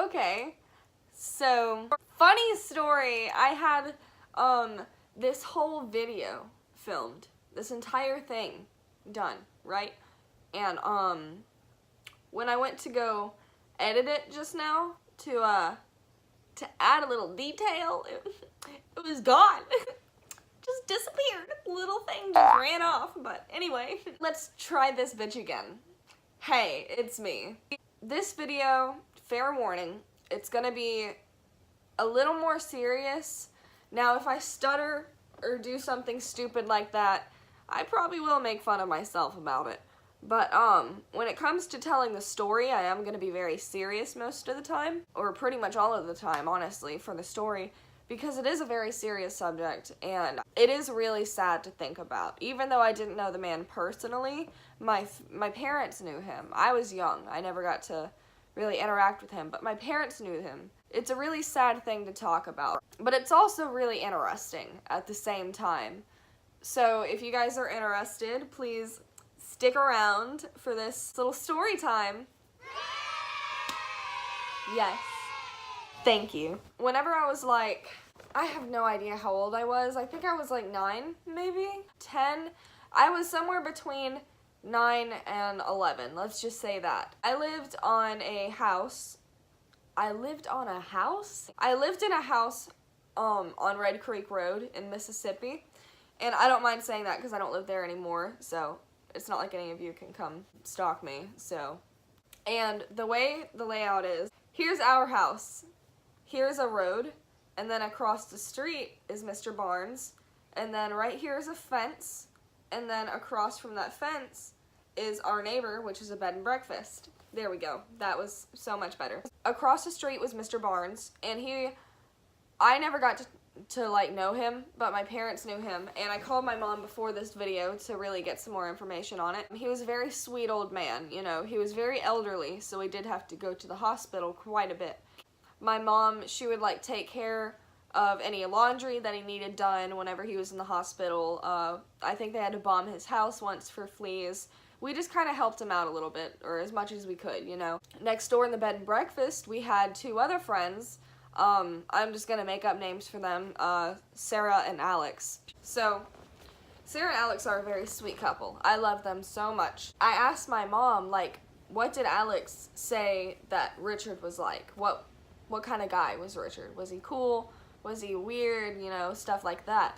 Okay, so funny story. I had this whole video filmed, this entire thing done, right? And when I went to go edit it just now to add a little detail, it was gone. Just disappeared. Little thing just ran off. But anyway, let's try this bitch again. Hey, it's me. This video, fair warning, it's gonna be a little more serious. Now, if I stutter or do something stupid like that, I probably will make fun of myself about it. But when it comes to telling the story, I am gonna be very serious most of the time, or pretty much all of the time, honestly, for the story, because it is a very serious subject, and it is really sad to think about. Even though I didn't know the man personally, my parents knew him. I was young. I never got to really interact with him, but my parents knew him. It's a really sad thing to talk about, but it's also really interesting at the same time. So if you guys are interested, please stick around for this little story time. Yes. Thank you. Whenever I was like, I have no idea how old I was. I think I was like 9, maybe 10. I was somewhere between 9 and 11. Let's just say that. I lived on a house. I lived in a house on Red Creek Road in Mississippi. And I don't mind saying that because I don't live there anymore. So it's not like any of you can come stalk me. So, and the way the layout is, here's our house. Here's a road, and then across the street is Mr. Barnes, and then right here is a fence, and then across from that fence is our neighbor, which is a bed and breakfast. There we go. That was so much better. Across the street was Mr. Barnes, and I never got to like know him, but my parents knew him, and I called my mom before this video to really get some more information on it. He was a very sweet old man, you know. He was very elderly, so we did have to go to the hospital quite a bit. My mom, she would like take care of any laundry that he needed done whenever he was in the hospital. I think they had to bomb his house once for fleas. We just kind of helped him out a little bit, or as much as we could, you know. Next door in the bed and breakfast, we had 2 other friends. I'm just gonna make up names for them, Sarah and Alex. So, Sarah and Alex are a very sweet couple. I love them so much. I asked my mom, like, what did Alex say that Richard was like? What kind of guy was Richard? Was he cool? Was he weird? You know, stuff like that.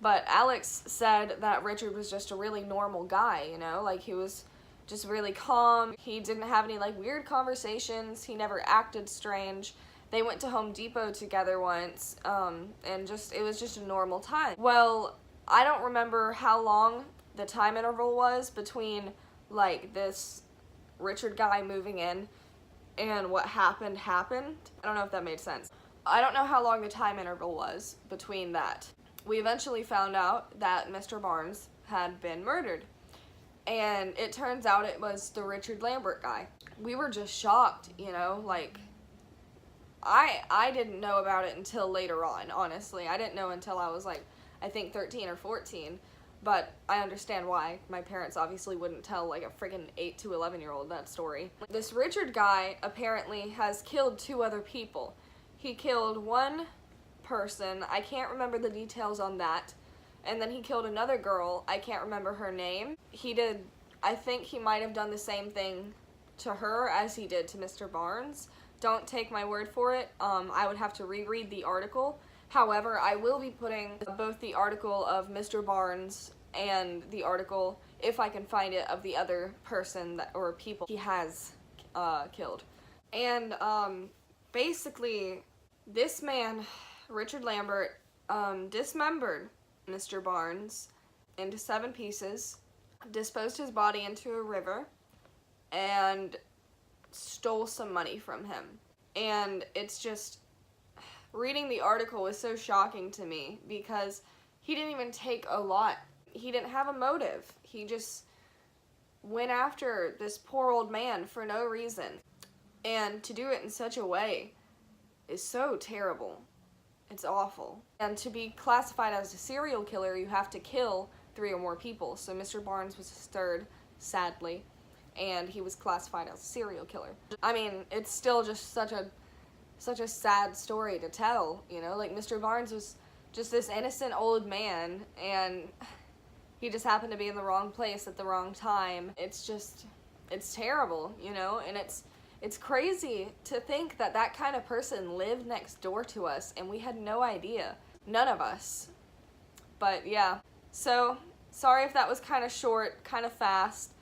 But Alex said that Richard was just a really normal guy, you know? Like, he was just really calm. He didn't have any, like, weird conversations. He never acted strange. They went to Home Depot together once, and it was just a normal time. Well, I don't remember how long the time interval was between, like, this Richard guy moving in and what happened. I don't know if that made sense. I don't know how long the time interval was between that. We eventually found out that Mr. Barnes had been murdered. And it turns out it was the Richard Lambert guy. We were just shocked, you know, like, I didn't know about it until later on, honestly. I didn't know until I was like, I think 13 or 14. But I understand why. My parents obviously wouldn't tell like a friggin' 8 to 11-year-old that story. This Richard guy apparently has killed 2 other people. He killed one person, I can't remember the details on that, and then he killed another girl, I can't remember her name. I think he might have done the same thing to her as he did to Mr. Barnes. Don't take my word for it. I would have to reread the article. However, I will be putting both the article of Mr. Barnes and the article, if I can find it, of the other person or people he has killed. And basically, this man, Richard Lambert, dismembered Mr. Barnes into 7 pieces, disposed his body into a river, and stole some money from him. And it's just, reading the article was so shocking to me because he didn't even take a lot. He didn't have a motive. He just went after this poor old man for no reason. And to do it in such a way is so terrible. It's awful. And to be classified as a serial killer, you have to kill 3 or more people. So Mr. Barnes was his 3rd, sadly, and he was classified as a serial killer. I mean, it's still just such a such a sad story to tell, you know? Like, Mr. Barnes was just this innocent old man, and he just happened to be in the wrong place at the wrong time. It's terrible, you know? And it's crazy to think that that kind of person lived next door to us, and we had no idea. None of us. But yeah, so sorry if that was kind of short, kind of fast,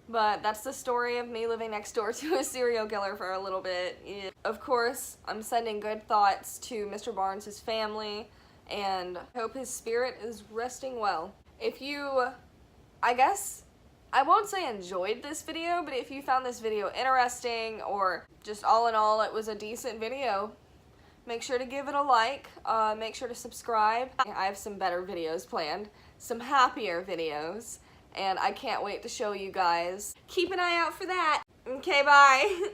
but that's the story of me living next door to a serial killer for a little bit. Yeah. Of course, I'm sending good thoughts to Mr. Barnes' family, and I hope his spirit is resting well. If you, I guess, I won't say enjoyed this video, but if you found this video interesting, or just all in all it was a decent video, make sure to give it a like, make sure to subscribe. I have some better videos planned, some happier videos, and I can't wait to show you guys. Keep an eye out for that. Okay, bye.